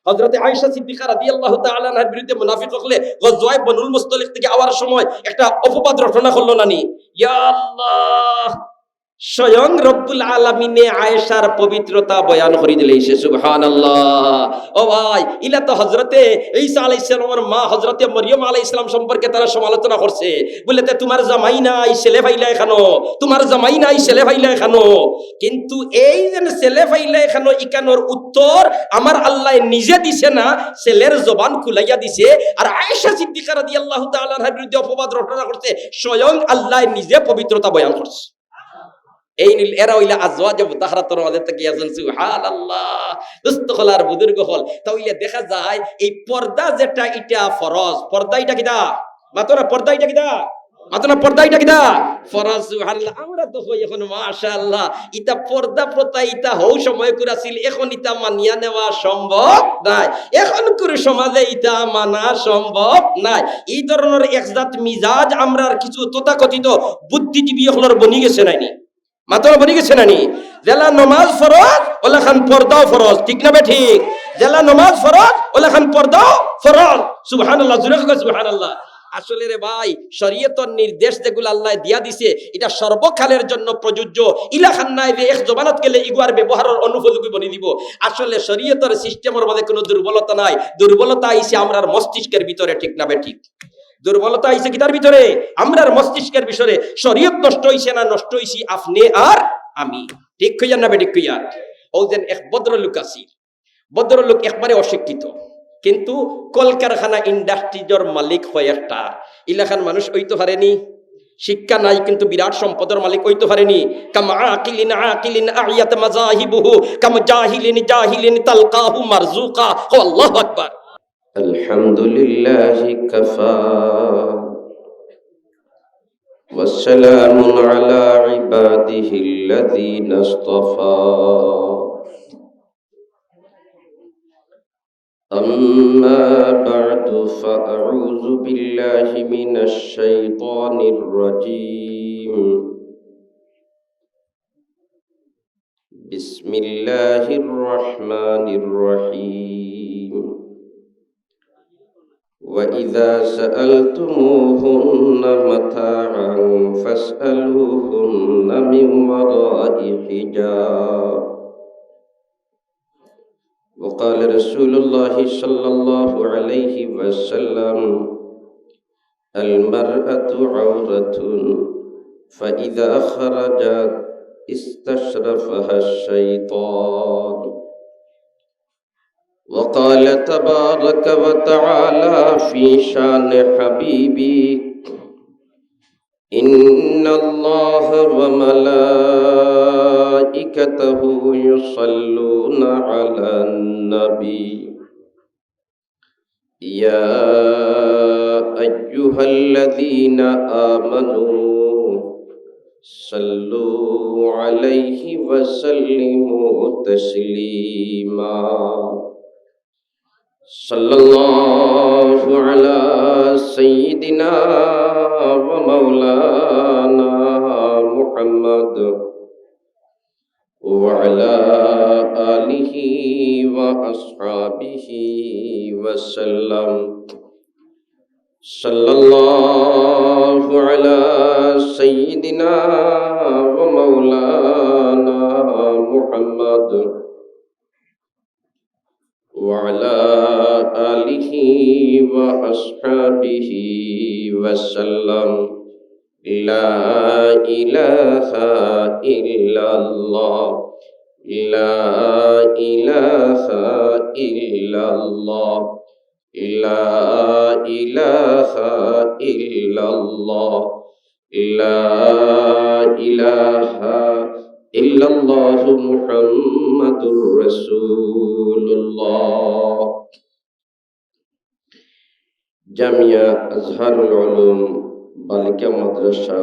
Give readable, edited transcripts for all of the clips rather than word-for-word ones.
হযরতে আয়েশা সিদ্দিকা রাদিয়াল্লাহু তাআলা আনহার বিরুদ্ধে মুনাফিক হলে গজওয়ায়ে বনুল মুস্তালিক থেকে আওয়ার সময় একটা অপবাদ রটনা করলো নানি। ইয়া আল্লাহ, স্বয়ং রব্বুল আলামিনে আয়েশার পবিত্রতা বয়ান করে দিলেছে। সুবহানাল্লাহ। ও ভাই, ইলা তো হযরতে ঈসা আলাইহিস সালামের মা হযরতে মরিয়ম আলাইহিস সালাম সম্পর্কে তারা সমালোচনা করছে, বলে তে তোমার জামাই নাই ছেলে ভাইলা এখানো, তোমার জামাই নাই ছেলে ভাইলা এখানো। কিন্তু এই যে ছেলে ভাইলা এখানো ইকানোর উত্তর আমার আল্লাহ নিজে দিছে না, ছেলের জবান খুলাইয়া দিছে। আর আয়েশা সিদ্দিকা রাদিয়াল্লাহু তাআলা আনহার বিরুদ্ধে অপবাদ রটনা করছে, স্বয়ং আল্লাহ নিজে পবিত্রতা বয়ান করছে। এই নীল এরা হইলা আজওয়াজ মুতাহহারাতুর মধ্যে থেকে আছেন। সুবহানাল্লাহ। দোস্ত হল আর বুজুর্গ হল, তাহলে দেখা যায় এই পর্দা যেটা এটা ফরজ। পর্দা এটা কিটা মাত্র, পর্দা এটা কিটা মাত্র, পর্দা এটা কিটা ফরজ। সুবহানাল্লাহ। আমরা তো হই এখন মাশাআল্লাহ ইটা পর্দা প্রথা ইটা হও সময় করেছিল, এখন ইটা মানিয়া নেওয়া সম্ভব নাই। এখন করে সমাজে ইটা মানা সম্ভব নাই। এই ধরনের একজাত মিজাজ আমরার কিছু তথাকথিত বুদ্ধিজীবী হলর বনি গেছে নাইনি, মাত্র বনি গেছে নানি। জেলা নমাজ ফরজ ওলা খান পর্দাও ফরজ, ঠিক না বে ঠিক? জেলা নমাজ ফরজ ওলা খান পর্দাও ফরজ। সুবহানাল্লাহ, জোরে কও সুবহানাল্লাহ। আসলে রে ভাই, শরীয়তের নির্দেশ যেগুলো আল্লাহ দিয়া দিছে এটা সর্বকালের জন্য প্রযোজ্য। ইলা খান নাই যে এক জবানত গেলে ইগুয়ার ব্যবহারের অনুপযোগী বনি দিব। আসলে শরীয়তের সিস্টেমের মধ্যে কোনো দুর্বলতা নাই, দুর্বলতা আইছে আমরার মস্তিষ্কের ভিতরে, ঠিক না বে ঠিক? দুর্বলতা আইছে কিতার ভিতরে? আমরার মস্তিষ্কের বিষয়ে। শরীয়ত নষ্ট হইছে না, নষ্ট হইছি আপনি আর আমি, ঠিক কইয়া না বেঠিক কইয়া? ও যেন এক ভদ্রলোক আছি, ভদ্রলোক একবারে অশিক্ষিত, কিন্তু কলকারখানা ইন্ডাস্ট্রিজর মালিক হয় একটা। ইলাকার মানুষ হইতে পারেনি, শিক্ষা নাই কিন্তু বিরাট সম্পদের মালিক হইতে পারেনি। কাম আকিলিন আকিলিন আয়াত মাযাহিবুহু কাম জাহিলিন জাহিলিন তালকাহু মারজুকা। আল্লাহু আকবার। আলহামদুলিল্লাহি কাফা ওয়াসসালামুন আলা ইবাদিহিল্লাযীনা ইসতাফা। আম্মা বা'দু ফাআউযু বিল্লাহি মিনাশ শাইতানির রাজীম। বিসমিল্লাহির রহমানির রহিম। وَإِذَا سَأَلْتُمُوهُنَّ مَتَاعًا فَاسْأَلُوهُنَّ مِنْ وَرَاءِ حِجَابٍ. وقال رسول الله صلى الله عليه وسلم: المرأة عورة فإذا خرجت استشرفها الشيطان. وقال تبارك وتعالى في شان حبيبي: إن الله وملائكته يصلون على النبي يا أيها الذين آمنوا صلوا عليه وسلموا تسليما. صلى الله على سيدنا ومولانا محمد وعلى آله وأصحابه وسلم. صلى الله على سيدنا ومولانا محمد وعلى آله وأصحابه وسلم. لا إله إلا الله، لا إله إلا الله، لا إله إلا الله، لا إله إلا الله محمد رسول الله. জামিয়া আজহারুল উলুম বালিকা মাদ্রাসা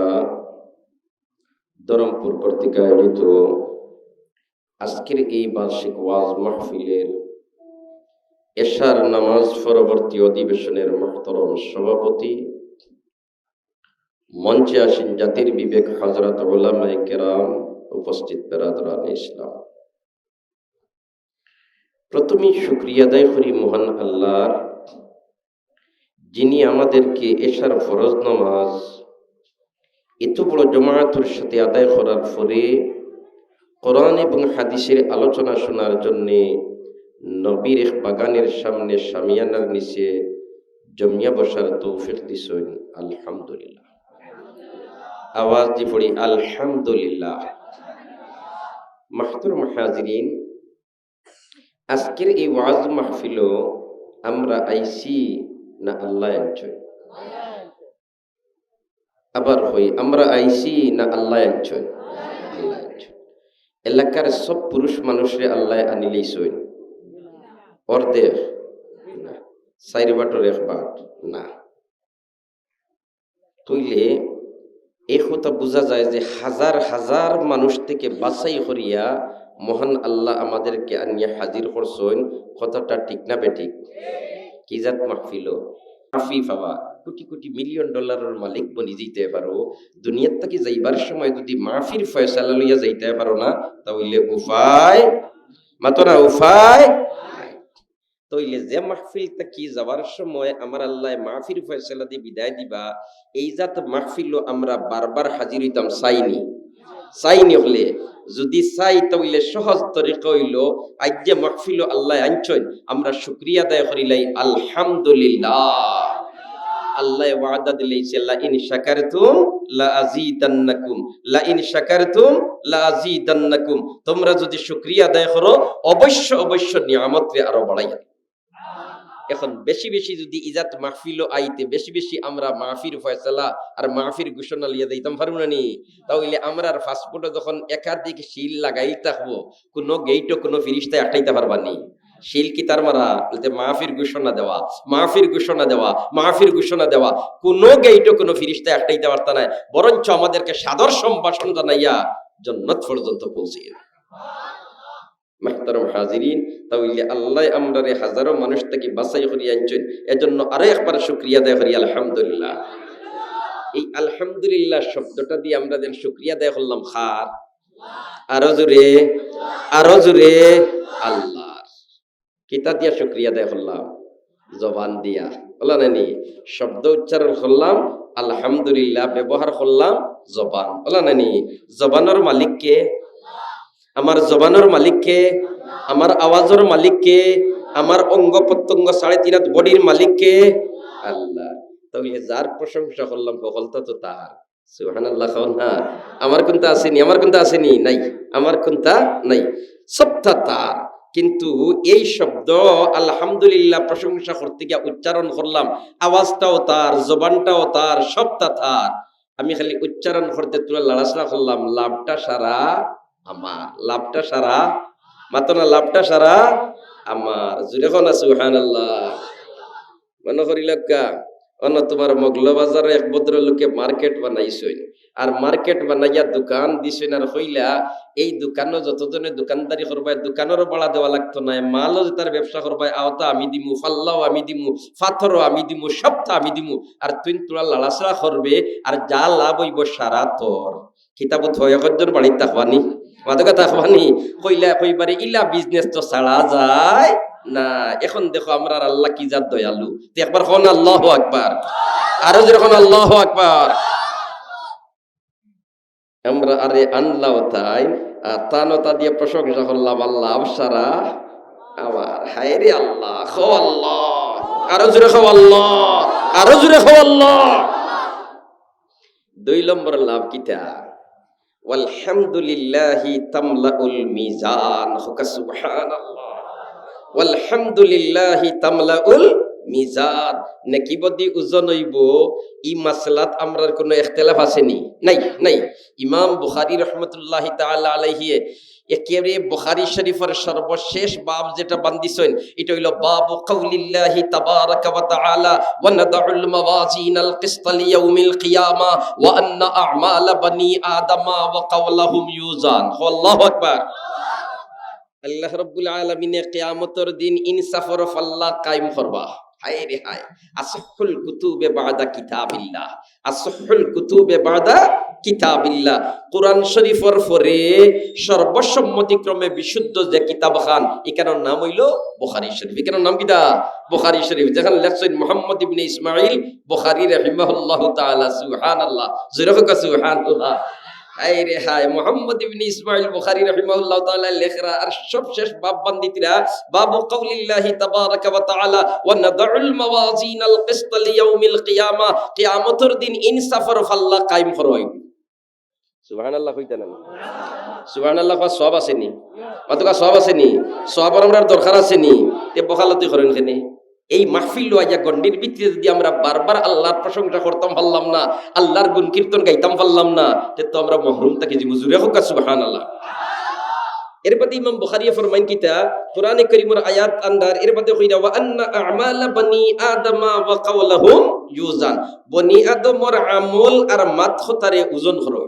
ধরমপুর কর্তৃক আয়োজিত আজকের এই বার্ষিক ওয়াজ মাহফিলের এশার নামাজ পরবর্তী অধিবেশনের মুহতারাম সভাপতি, মঞ্চে আসেন জাতির বিবেক হযরত উলামায়ে কেরাম, উপস্থিত বেরাদরান ইসলাম। প্রথমেই শুকরিয়া আদায় করি মহান আল্লাহর, যিনি আমাদেরকে এশার ফরজ নামাজ এত বড় জমায়েতের সাথে আদায় করার পরে কোরআন এবং হাদিসের আলোচনা শোনার জন্যে নবীর এক বাগানের সামনে শামিয়ানার নিচে জমিয়া বসার তৌফিক দিছেন। আলহামদুলিল্লাহ। আওয়াজ দিয়ে পড়ি আলহামদুলিল্লাহ। মাহতুরম হাজিরিন, আজকের এই ওয়াজ মাহফিল আমরা আইসি না আল্লাহ আনছেন? আবার হই, আমরা আইসি না আল্লাহ আনছেন? আল্লাহ আনছেন। এলাকার সব পুরুষ মানুষরে আল্লাহ আনিলেই সইন? অর্ধেক না, চারি বাটর এক বাট না। তইলে এই কথা বোঝা যায় যে হাজার হাজার মানুষ থেকে বাছাই করিয়া মহান আল্লাহ আমাদেরকে আনিয়া হাজির করছেন। কথাটা ঠিক না বেঠিক? কি জাত মাহফিল, মাফি পাওয়া কোটি কোটি মিলিয়ন ডলারের মালিক বনি যেতে পারো, দুনিয়ার থেকে যাইবার সময় যদি মাফির ফয়সালা লইয়া যাইতে পারো না, তাহলে উপায় মাতনা উপায়। তইলে যে মাহফিলটা কি যাওয়ার সময় আমার আল্লাহ মাহফির ফয়সালা দিয়ে বিদায় দিবা, এই জাত মাহফিল আমরা বারবার হাজির হইতাম চাইনি হলে যদি চাই তাহলে সহজ তরিকা হইল আজ যে মাহফিল আল্লাহ আনছেন আমরা শুকরিয়া আদায় করিলাই আলহামদুলিল্লাহ। আল্লাহ ওয়াদা দিলেছে লা ইন শাকারতুম লা আযীদান্নাকুম, লা ইন শাকারতুম লা আযীদান্নাকুম। তোমরা যদি শুকরিয়া আদায় করো অবশ্য অবশ্য নিয়ামতরে আরো বাড়াইয়া। এখন বেশি বেশি যদি ইজাত মাহফিল আইতে বেশি বেশি আমরা মাহফির ফয়সালা আর মাহফির ঘোষণা লিয়ে দিতাম পারবো না নি? তাহলে আমরা আর পাসপোর্টে যখন একাধিক শিল লাগাই থাকবো, কোনো গেইটও কোনো ফিরিস্তায় আটাইতে পারবানি। শিল কি তার মারা বলতে মাহফির ঘোষণা দেওয়া, মাহফির ঘোষণা দেওয়া, মাহফির ঘোষণা দেওয়া, কোনো গেইটও কোনো ফিরিস্তায় আটাইতে পারত না, বরঞ্চ আমাদেরকে সাদর সম্ভাষণ জানাইয়া জান্নাত পর্যন্ত পৌঁছে। মাহতারম হাজিরিন, তাহলে আল্লাহ আমরারে হাজারো মানুষ থেকে বাছাই করিয়া আনছেন, এজন্য আরো একবার শুকরিয়া আদায় করি আলহামদুলিল্লাহ। এই আলহামদুলিল্লাহ শব্দটা দিয়ে আমরা যেন শুকরিয়া আদায় করলাম খার, আরো জোরে আল্লাহ। কিতা দিয়া শুকরিয়া আদায় করলাম? জবান দিয়া, বলা নানি? শব্দ উচ্চারণ করলাম আলহামদুলিল্লাহ, ব্যবহার করলাম জবান, বলা নানি? জবানের মালিককে, আমার জবানের মালিককে, আমার আওয়াজের মালিককে, আমার অঙ্গ প্রত্যঙ্গ 3.5 বডির মালিককে আল্লাহ। তাহলে যার প্রশংসা করলাম সকলটা তো তার। সুবহানাল্লাহ। খাও না, আমার কোনটা আসেনি, আমার কোনটা আসেনি, নাই, আমার কোনটা নাই, সবটা তার। কিন্তু এই শব্দ আলহামদুলিল্লাহ প্রশংসা করতে গিয়ে উচ্চারণ করলাম, আওয়াজটাও তার, জবানটাও তার, সবটা তার। আমি খালি উচ্চারণ করতে তুলে লাড়াছাড়া করলাম, লাভটা সারা আমার, লাভটা সারা মাত্র না, লাভটা সারা আমার। জুড়ে কোন সুবহানাল্লাহ। মনে করিল কা অন্য তোমার মগলবাজারে এক ভদ্রলোকে মার্কেট বানাইছেন, আর মার্কেট বানাইয়া দোকান দিছেন, আর হইলা এই দোকানও যতজনে দোকানদারি করবাই দোকানেরও বাড়া দেওয়া লাগতো না, মালও যে তার ব্যবসা করবাই আওতা আমি দিমু, ফাল্লাও আমি দিমু, পাথরও আমি দিমু, সবটা আমি দিমু, আর তুই তোরা লাড়াছাড়া করবে, আর যা লাভ হইব সারা তোর। কিতাবত হয় একজন বাড়িতে থাকবানি, মাদকা থাকবানি, কইলা কইবারে ইলা বিজনেস তো ছাড়া যায় না। এখন দেখো আমরা আল্লাহ কি জাত দয়ালু। একবার কোন আল্লাহু আকবার, আরো যখন আল্লাহু আকবার। আমরা আরে আনলাও তাই তানতা দিয়ে প্রশংসা করলাম আল্লাহ সারা আমার। হায় রে আল্লাহ, খো আল্লাহ, আরো জোরে খো আল্লাহ, আরো জোরে খো আল্লাহ। 2 নম্বর লাভ কিতা? ওয়ালহামদুলিল্লাহি তামলাউল মিজান। সুবহানাল্লাহ। ওয়ালহামদুলিল্লাহি তামলাউল মিজান। নেকি বদি ওজন হইব, ই মাসলাত আমরার কোনো ইখতিলাফ আসেনি? নাই, নাই। ইমাম বুখারী রাহমাতুল্লাহি তাআলা আলাইহি একেবারে বুখারী শরীফের সর্বশেষ বাব যেটা বান্দিছেন, এটা হইল বাবু কাউলিল্লাহি তাবারাকা ওয়া তাআলা ওয়া নাদাউল মাওয়াজিনাল কিসতা লিয়াউমিল কিয়ামা ওয়া আন্না আ'মালা বানি আদামা ওয়া কাওলাহুম ইউজান। আল্লাহু আকবার। আল্লাহ রাব্বুল আলামিনে কিয়ামতের দিন ইনসাফের পাল্লা কায়েম করবা। হায় রে হায়, আসহুল কুতুবে বাদা কিতাবিল্লাহ, আসহুল কুতুবে বাদা কিতাবিল্লাহ। কোরআন শরীফের পরে সর্বসম্মতিক্রমে বিশুদ্ধ যে কিতাব খান, এখানের নাম হইল বুখারী শরীফ। এখানের নাম কিতা? বুখারী শরীফ। যেখানে লেখছেন মুহাম্মদ ইবনে ইসমাঈল বুখারী রাহিমাহুল্লাহু তাআলা। সুবহানাল্লাহ, জোরে হোক সুবহানাল্লাহ। হায় রে হায়, মুহাম্মদ ইবনে ইসমাঈল বুখারী রাহিমাহুল্লাহু তাআলা লেখরা আর সবশেষ বাব বান্দিতিরা বাবু কাউলিল্লাহি তাবারাকা ওয়া তাআলা ওয়া নাদাউল মাওয়াজিনাল কিসত লিয়াউমিল কিয়ামা, কিয়ামতের দিন ইনসাফের পাল্লা কায়েম করব। সুবহানাল্লাহ কইতা না? সুবহানাল্লাহ কওয়া সওয়াব আছে নি? মাতকা সওয়াব আছে নি? সওয়াবের আমরা দরকার আছে নি? তে বখালতি করেন কেন? এই মাহফিল লইয়া গন্ডির ভিতরে যদি আমরা বারবার আল্লাহর প্রশংসা করতাম পারলাম না, আল্লাহর গুণ কীর্তন গাইতাম পারলাম না, তে তো আমরা মহরুম থাকি যে মুজুরে হোক সুবহানাল্লাহ। এর বাদে ইমাম বুখারী ফরমাইন কিতা কোরআনে কারীমের আয়াত আন্দার এর বাদে কইরা ওয়া আন্না আমালা বনি আদমা ওয়া কাওলাহুম ইউজান, বনি আদমর আমল আর মাত খতারে ওজন করো।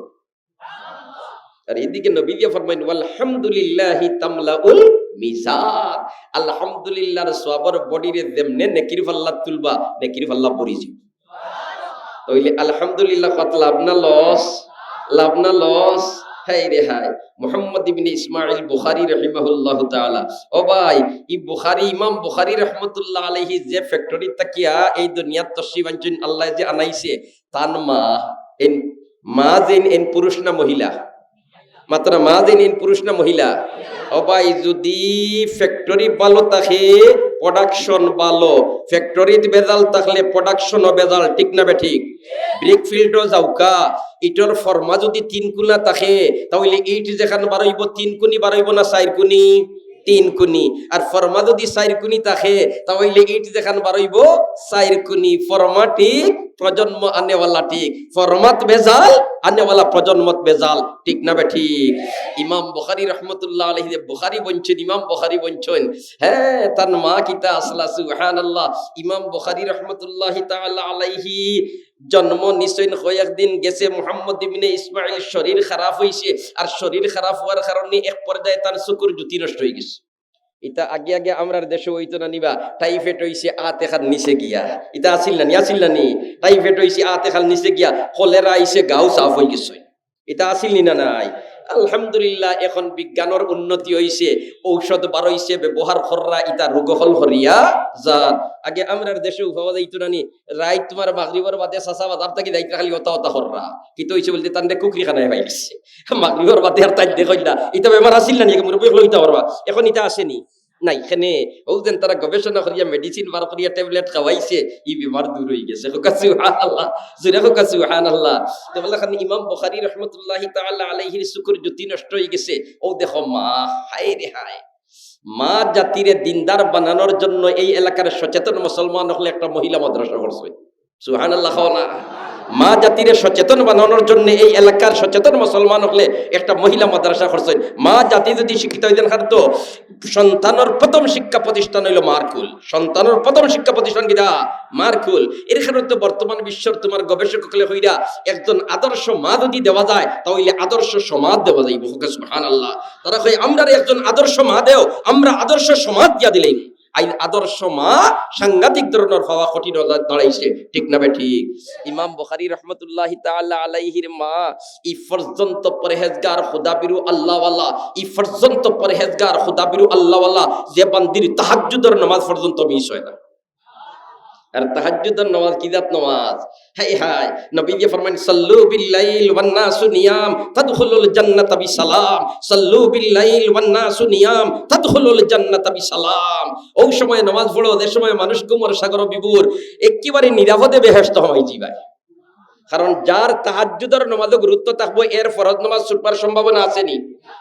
আর এদিকে নবী দিয়া ফরমাইন আলহামদুলিল্লাহি তামলাউল মিজান, আলহামদুলিল্লাহর সওয়াবের বডিরে যেমনে নেকির পাল্লা তুলবা, নেকির পাল্লা ভরি যাবে। তাইলে আলহামদুলিল্লাহ কত লাভ না লস? লাভ না লস? হায় রে হায়, মুহাম্মদ ইবনে ইসমাঈল বুখারী রাহিমাহুল্লাহু তাআলা। ও ভাই, ই বুখারী, ইমাম বুখারী রাহমাতুল্লাহ আলাইহি যে ফ্যাক্টরি তাকিয়া এই দুনিয়াত তশরিফ আনছেন, আল্লাহ যে আনাইছে, তান মা যেন পুরুষ না মহিলা? মাত্র মা যেন পুরুষ না মহিলা? ও ভাই, যদি ফ্যাক্টরি ভালো থাকে প্রোডাকশন ভালো, ফ্যাক্টরিত বেজাল থাকলে প্রোডাকশনও বেজাল, ঠিক না বে ঠিক? ব্রিক ফিল্ডও যাওকা, ইটর ফর্মা যদি 3 কুনা থাকে তাহলে ইট যেখানে বাড়াইব 3 কুনি বাড়াইব না 4 কুনি? 3 কুনি। আর ফর্মা যদি 4 কুনি থাকে তাহলে ইট যেখানে বাড়াইব 4 কুনি। ফর্মা ঠিক, প্রজন্ম আনেওয়ালা ঠিক। ফরমাত বেজাল, আনেওয়ালা প্রজন্মত বেজাল, ঠিক না বে ঠিক? ইমাম বুখারী রাহমাতুল্লাহ আলাইহি বুখারী বঞ্চন, ইমাম বুখারী বঞ্চন, হ্যাঁ তার মা কিতা আসলা। সুবহানাল্লাহ। ইমাম বুখারী রাহমাতুল্লাহি তাআলা আলাইহি জন্ম নিশ্চয় কয়েকদিন গেছে মুহাম্মদ ইবনে ইসমাঈল শরীর খারাপ হইছে, আর শরীর খারাপ হওয়ার কারণে এক পর্যায়ে তার চকুর জ্যোতি নষ্ট হয়ে গেছে। ইটা আগে আগে আমরার দেশে হইতো না নিবা, টাইফয়েড হইছে আতে খান নিচে গিয়া, ইটা আসিল না নি? আসিল না নি? টাইফয়েড হইছে আতে খান নিচে গিয়া, কলেরা আইছে গাও সাফ হয়ে গেছে, এটা আসিল নি না? নাই। আলহামদুলিল্লাহ, এখন বিজ্ঞানের উন্নতি হইছে, ঔষধ বারইছে, ব্যবহার কররা ইটা রোগ হল হরিয়া যান। আগে আমরার দেশে উপাওয়া যাইতো না নি? রাইত তোমার মাগরিবের বাদে চাচা বাজার থেকে যাইতে খালি অতা অতা কররা, কিন্তু হইছে বলতে তান্ডে কুকরি খানায় পাইছে মাগরিবের বাদে আর তাই দেখই না। এটা বেমার আসিল না নি? মুরব্বী লইতে পারবা, এখন এটা আসেনি? নাই। এখানে ও যেন তারা গবেষণা করিয়া মেডিসিন বার করিয়া ট্যাবলেট খাওয়াইছে, ই বিমার দূর হয়ে গেছে। সুবহানাল্লাহ, জোরে হোক সুবহানাল্লাহ। তো বলে খান ইমাম বুখারী রাহমাতুল্লাহি তাআলা আলাইহির চকুর জ্যোতি নষ্ট হয়ে গেছে। ও দেখো মা, হায় রে হায়, মা জাতিরে দিনদার বানানোর জন্য এই এলাকার সচেতন মুসলমান হলে একটা মহিলা মাদ্রাসা করছে। সুবহানাল্লাহ। না, মা জাতিরে সচেতন বানানোর জন্য এই এলাকার সচেতন মুসলমান হলে একটা মহিলা মাদ্রাসা করছেন। মা জাতি যদি শিক্ষিত হইতেন খাদ্য, সন্তানের প্রথম শিক্ষা প্রতিষ্ঠান হইল মারকুল। সন্তানের প্রথম শিক্ষা প্রতিষ্ঠান কিনা? মারকুল। এর কারণে তো বর্তমান বিশ্বের তোমার গবেষক হলে হইরা একজন আদর্শ মা যদি দেওয়া যায় তাহলে আদর্শ সমাজ দেওয়া যাইব। সুবহানাল্লাহ। তারা কই আমরা একজন আদর্শ মা দেও, আমরা আদর্শ সমাজ দিয়া দিলেই আইন আদর্শ মা সাংঘাতিক ধরনের হওয়া কঠিন দাঁড়াইছে, ঠিক না বে ঠিক? ইমাম বুখারী রাহমাতুল্লাহি তাআলা আলাইহির মা ই পর্যন্ত পরহেজগার খুদাবিরু আল্লাহওয়ালা, ই পর্যন্ত পরহেজগার খুদাবিরু আল্লাহওয়ালা যে বান্দির তাহাজ্জুদের নামাজ পর্যন্ত মিস হয় না। আর তাহাজ্জুদের নামাজ কি জাত নামাজ? হায় হায়, নবী জি ফরমান সাল্লু বিল লাইল ওয়ান নাসু নিয়াম তাদখুলুল জান্নাতা বিসালাম। সাল্লু বিল লাইল ওয়ান নাসু নিয়াম তাদখুলুল জান্নাতা বিসালাম। ওই সময় নামাজ পড়ো যে সময় মানুষ ঘুমর সাগর বিভোর, একেবারে নিরাপদে বেহেশত হয় যাবে। কারণ যার তাহাজ্জুদের নামাজে গুরুত্ব থাকবে, এর ফরজ নামাজ ছুটবার সম্ভাবনা আসেনি?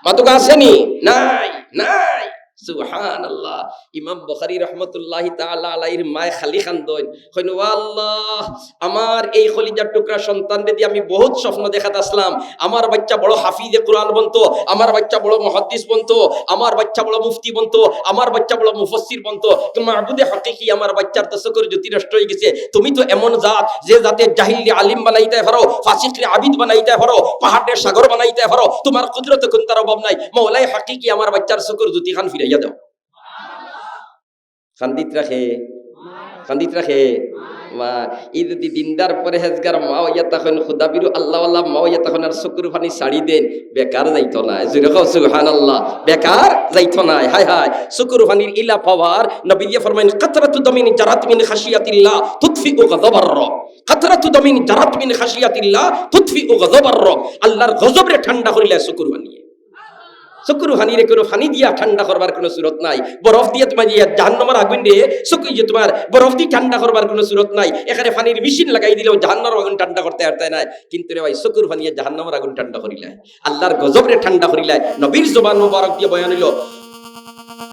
মাতুকা আসেনি? নাই, নাই। সুবহানাল্লাহ। ইমাম বুখারী রাহমাতুল্লাহি তাআলা আলাইহির মায় খালি খান্দন, কইন ও আল্লাহ, আমার এই খলিজার টুকরা সন্তানরে দিয়ে আমি বহুত স্বপ্ন দেখাতে আসলাম। আমার বাচ্চা বড় হাফিজে কোরআন বনতো, আমার বাচ্চা বড় মুহাদ্দিস বনতো, আমার বাচ্চা বড় মুফতি বনতো, আমার বাচ্চা বড় মুফাসসির বনতো। মাবুদে হাকিকি, আমার বাচ্চার তো চকুর জ্যোতি নষ্ট হয়ে গেছে। তুমি তো এমন জাত যে জাতে জাহিলরে আলিম বানাইতে পারো, ফাসিকরে আবিদ বানাইতে পারো, পাহাড়ের সাগর বানাইতে পারো। তোমার কুদরত কোন তার অভাব নাই। মাওলাই হাকিকি, আমার বাচ্চার চকুর জ্যোতি খান ফিরাইয়া দাও। খান্দিত রাখে খান্দিত রাখে মা ই যদি দিনদার পরেহেজগার মা হইয়া তখন খুদা বিরু আল্লাহ আল্লাহ মা হইয়া তখন আর চকুর পানি ছাড়ি দেন বেকার যাইতো না জুরে কও সুবহানাল্লাহ বেকার যাইতো না হায় হায় চকুর পানির ইলা পাওয়ার নবী ফরমাইন কাতরাতু দামিন জারাত মিন খাশিয়াতিল্লাহ তুতফিউ গাযাবার রব কাতরাতু দামিন জারাত মিন খাশিয়াতিল্লাহ তুতফিউ গাযাবার রব আল্লাহর গজবরে ঠান্ডা করিলে চকুর পানি চকুর হানিরে কোনো ফানি দিয়া ঠান্ডা করবার কোনো সুরত নাই বরফ দিয়ে তোমার জাহান্নামের আগুন দিয়ে চকুই যে তোমার বরফ দিয়ে ঠান্ডা করবার কোনো সুরত নাই এখানে ফানির মেশিন লাগাই দিলেও জাহান্নামের আগুন ঠান্ডা করতে পারতে নাই কিন্তু রে ভাই চকুর ফানিয়ে জাহান্নামের আগুন ঠান্ডা করিলাই আল্লাহর গজবরে ঠান্ডা করিলাই নবীর জবান মোবারক দিয়ে বয়ান হইল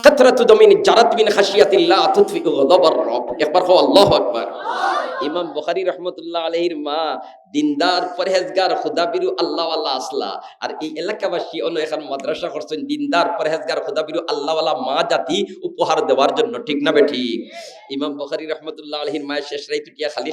কাতরাতু দামিন জারাত মিন খাশিয়াতিল্লাহ তুতফিউ গাযাবার রব একবার কও আল্লাহু আকবার ইমাম বুখারী রাহমাতুল্লাহ আলাইহির মা দিনদার পরহেজগার খুদাবিরু আল্লাহওয়ালা আসলা আর এই এলাকাবাসী অন্য এখন মাদ্রাসা করছেন দিনদার পরহেজগার খুদাবিরু আল্লাহওয়ালা মা জাতি উপহার দেওয়ার জন্য ঠিক না বেঠিক ইমাম বুখারী রাহমাতুল্লাহ আলাইহির মায়ের শেষ রাইত উঠিয়া খালি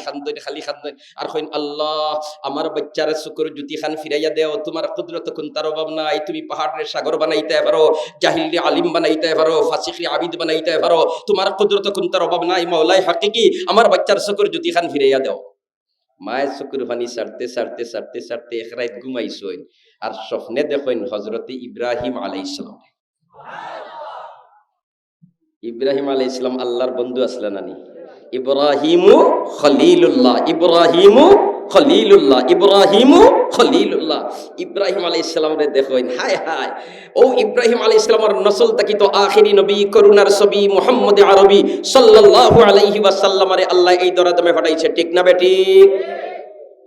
খান্দন আর কইন আল্লাহ আমার বাচ্চারে শুকর জুতি খান ফিরাইয়া দেও তোমার কুদরত কোন তার অভাব নাই তুমি পাহাড়ের সাগর বানাইতে পারো জাহিলি আলিম বানাইতে পারো ফাসিকি আবিদ বানাইতে পারো তোমার কুদরত কোন তার অভাব নাই মাওলাই হাকিকি আমার বাচ্চার শুকর জুতি খান ফিরাইয়া দেও মায়ের চকুর পানি সারতে এক রাত ঘুমাইছইন আর স্বপ্নে দেখেন হযরতে ইব্রাহিম আলাইহিস সালাম আল্লাহর বন্ধু আসলেন নানি ইব্রাহিমু খলিলুল্লাহ ইব্রাহিম আলাইহিস সালাম রে দেখেন হায় হায় ও ইব্রাহিম আলাইহিস সালামের নসল তাকি তো আখিরি নবী করুণার ছবি মুহাম্মদ আরবি সাল্লাল্লাহু আলাইহি ওয়াসাল্লামরে আল্লাহ এই দরাদমে পাঠাইছে ঠিক না বেঠিক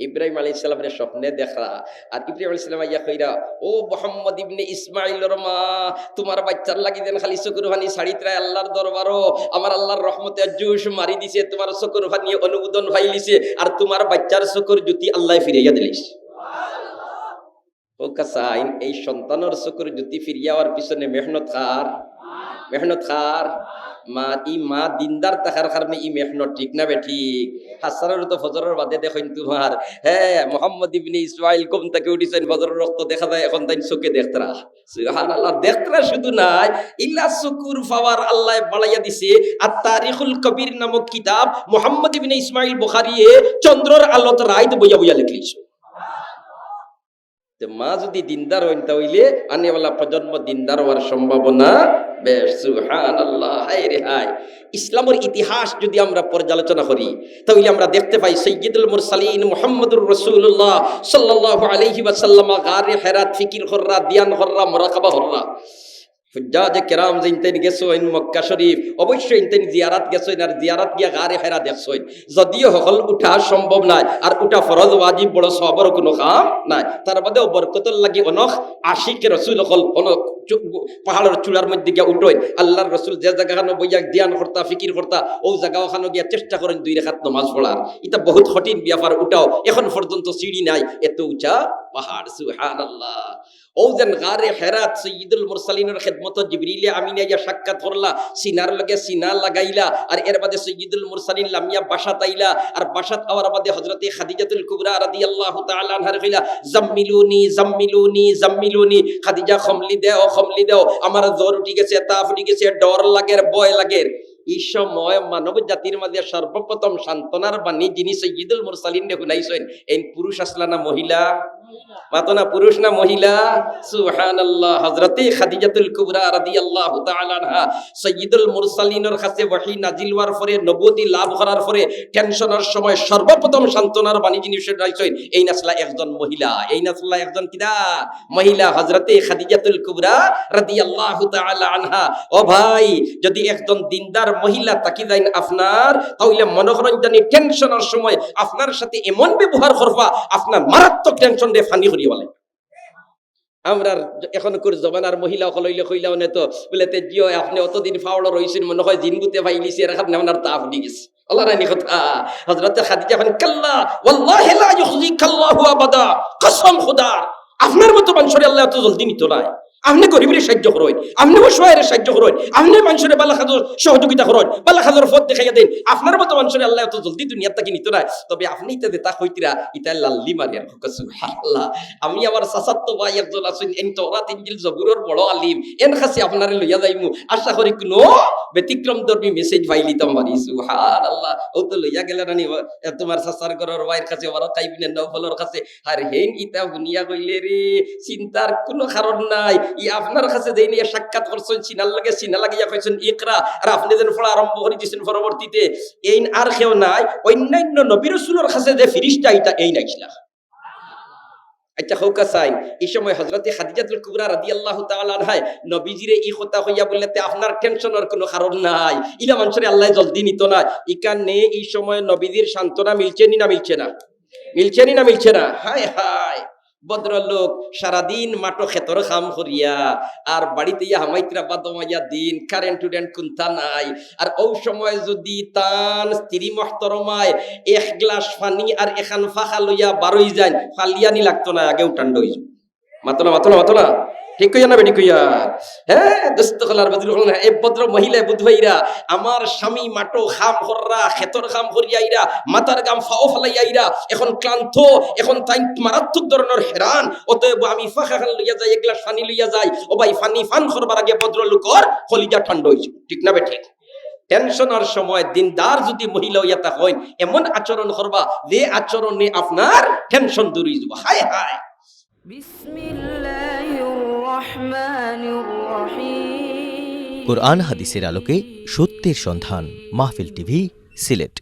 ইব্রাহিম আলাইহিস সালামের স্বপ্নে দেখা আর ইব্রাহিম আলাইহিস সালাম আইয়া কইরা ও মুহাম্মদ ইবনে ইসমাঈলের মা তোমার বাচ্চার লাগি দেন খালি চকুর পানি ছাড়িতরায় আল্লাহর দরবারও আমার আল্লাহর রহমতে জুস মারি দিছে তোমার চকুর পানি অনুমোদন পাইলিছে আর তোমার বাচ্চার চকুর জুতি আল্লাহ ফিরাইয়া দিলিস ও কাসাইন এই সন্তানের চকুর জুতি ফিরিয়াওয়ার পিছনে মেহনত খার মা দিনদার তাহার কারণে ই মেহনত ঠিক না বেঠিক হাসানের তো ফজরের বাদে দেখেন তোমার হ্যাঁ মোহাম্মদ ইবনে ইসমাইল কম থেকে উঠিছেন ফজরের রক্ত দেখা যায় এখন তাই চোখে দেখতরা সুবহানাল্লাহ দেখতরা শুধু নাই ইল্লা শুকুর পাওয়ার আল্লাহ বাড়াইয়া দিছে আর তারিখুল কবির নামক কিতাব মোহাম্মদ ইবনে ইসমাইল বুখারী চন্দ্রর আলোত রাইত বইয়া লিখলিছে মা যদি দিনদার হইন তাহলে আনেওয়ালা প্রজন্ম দিনদার হওয়ার সম্ভাবনা বেশ সুবহানাল্লাহ হায় রে হায় ইসলামের ইতিহাস যদি আমরা পর্যালোচনা করি তাহলে আমরা দেখতে পাই সাইয়্যিদুল মুরসালিন মুহাম্মদুর রাসূলুল্লাহ সাল্লাল্লাহু আলাইহি ওয়াসাল্লাম গারে হেরাত ফিকির কররা ধ্যান কররা মুরাকাবা কররা হুজ্জাজে কেরাম জিনতেন গেছইন মক্কা শরীফ অবশ্যই ইনতেন জিয়ারাত গেছইন আর জিয়ারাত গিয়া গারে হেরা দেখছইন যদিও হল উঠা সম্ভব নাই আর উঠা ফরজ ওয়াজিব বড় সবর কোনো কাম নাই তার বাদেও বরকতর লাগি অনখ আশিক রাসূল হল অনখ পাহাড়ের চূড়ার মধ্যে গিয়া উঠোয় আল্লাহর রাসূল যে জায়গাখানো বইয়া ধ্যান করতা ফিকির করতা ও জায়গাখানো গিয়া চেষ্টা করেন 2 রাকাত নামাজ পড়ার এটা বহুত কঠিন ব্যাপার উঠাও এখন পর্যন্ত সিঁড়ি নাই এত উঁচা পাহাড় সুবহানাল্লাহ ও যেন গারে হেরাত সাইয়্যিদুল মুরসালিনের খিদমত জিবরিলে আমিন আইয়া সাক্ষাৎ করলা সিনার লগে সিনা লাগাইলা আর এর বাদে সাইয়্যিদুল মুরসালিন লামিয়া বাসাত আইলা আর বাসাত আওয়ার বাদে হযরতে খাদিজাতুল কুবরা রাদিয়াল্লাহু তাআলা আনহার কইলা জাম্মিলুনি খাদিজা খমলি দেও আমার জ্বর উঠি গেছে তাপ উঠি গেছে ডর লাগের ভয় লাগের এই সময় মানব জাতির মাঝে সর্বপ্রথম সান্ত্বনার বাণী যিনি সাইয়্যিদুল মুরসালিন রে শুনাইছেন এই পুরুষ আসলা না মহিলা মাতনা পুরুষ না মহিলা সুবহানাল্লাহ হযরতে খাদিজাতুল কুবরা রাদিয়াল্লাহু তাআলা আনহা সাইয়্যিদুল মুরসালিনের কাছে ওহী নাজিল হওয়ার পরে নবুয়তি লাভ করার পরে টেনশনের সময় সর্বপ্রথম সান্ত্বনার বাণী যিনি শুনাইছেন এই নাসলা একজন মহিলা কিদা মহিলা হযরতে খাদিজাতুল কুবরা রাদিয়াল্লাহু তাআলা আনহা ও ভাই যদি একজন দিনদার মহিলা তাকি যাইন আপনার তাহলে মনে করেন জানি টেনশনের সময় আপনার সাথে এমন ব্যবহার করবা আপনার মারাত্মক টেনশন রে ফানি করিয়ে বলে আমরা এখন কোর জমানার মহিলা হইলে কইলাও না তো বলে তে জিও আপনি অতদিন ফাওড় রইছেন মনে হয় জিনগুতে পাইলিছে রাখাত না আপনার তাফ দি গেছে আল্লাহ রানী কথা হযরত খাদিজা খান কাল্লা ওয়াল্লাহি লা ইউখজিকাল্লাহু আবাদা কসম খোদা আপনার মতো মানুষরে আল্লাহ এত জলদি নিত না আপনি গরিবের সাহায্য করেন, আপনি অসহায়ের সাহায্য করেন, আপনি মানুষের বালা খাজর সহযোগিতা করেন, বালা খাজর পথ দেখাইয়া দেন। আপনার মতো মানুষের আল্লাহ এত জলদি দুনিয়ার থেকে নিত না। তবে আপনি ইতাতে তা কইতিরা ইতা লাল্লি মারি আর সুবহানাল্লাহ। আমি আমার চাচাতো ভাই একজন আছেন এন তাওরাত ইনজিল জবুরের বড় আলিম, এন কাছে আপনারে লইয়া যাইমু, আশা করি কোনো ব্যতিক্রম ধর্মী মেসেজ পাইলিতাম পারি। সুবহানাল্লাহ। ও তো লইয়া গেলে রানি তোমার চাচার ঘরের ভাইয়ের কাছে, ওরা কাইবিনের নফলের কাছে। আর হেন ইতা বুনিয়া কইলে রে চিন্তার কোনো কারণ নাই। ই আপনার কাছে যেই নিয়ে সাক্ষাৎ করছেন, চিনার লাগে চিনা লাগিয়া কইছেন ইকরা, আর আপনি যেন পড়া আরম্ভ করে দিয়েছেন পরবর্তীতে। এই আর কেউ নাই, অন্যান্য নবী রাসূলের কাছে যে ফেরেশতা এটা এই নাইছিলা। আচ্ছা হৌকা চাই এই সময় হযরতে খাদিজাতুল কুবরা রাদিয়াল্লাহু তাআলা আনহা নবীজিরে এই কথা হইয়া বললেতে আপনার টেনশনের কোনো কারণ নাই, ইলা মানুষের আল্লাহ জলদি নিত না। ইকানে এই সময় নবীজির সান্ত্বনা মিলছে নি না মিলছে না? মিলছে নি না মিলছে না? হায় হায়, ভদ্রলোক সারাদিন মাটো খেতর খাম করিয়া আর বাড়িতে ইয়া হামাইতরা বাদমাইয়া দিন, কারেন্ট টুরেন্ট কুন্তা নাই। আর ওই সময় যদি তান স্ত্রী মহতরমায় এক গ্লাস পানি আর এখান ফাঁকা লইয়া বারোই যায়, ফালিয়ানি লাগতো না, আগে উঠান্ড হইজ। মাতো না মাতো না মাতো না, ঠিক কইয়া না বেটি কইয়া? হ্যাঁ দোস্ত হলার বদল হল না। এই ভদ্র মহিলা বুধভাইরা, আমার স্বামী মাটো খাম কররা খেতর খাম করিয়াইরা মাতার গাম ফাও ফালাইয়াইরা এখন ক্লান্ত, এখন তাই মারাত্মক ধরনের হেরান। অতএব আমি ফাঁকা খান লইয়া যাই, এক গ্লাস পানি লইয়া যাই। ও ভাই পানি ফান করবার আগে ভদ্রলোকর কলিজা ঠান্ডা হইছে, ঠিক না বেঠিক? টেনশনের সময় দিনদার যদি মহিলা হইয়া হয়, এমন আচরণ করবা যে আচরণে আপনার টেনশন দূর হয়ে যাবে। হায় হায়। কোরআন হাদিসের আলোকে সত্যের সন্ধান, মাহফিল টিভি, সিলেট।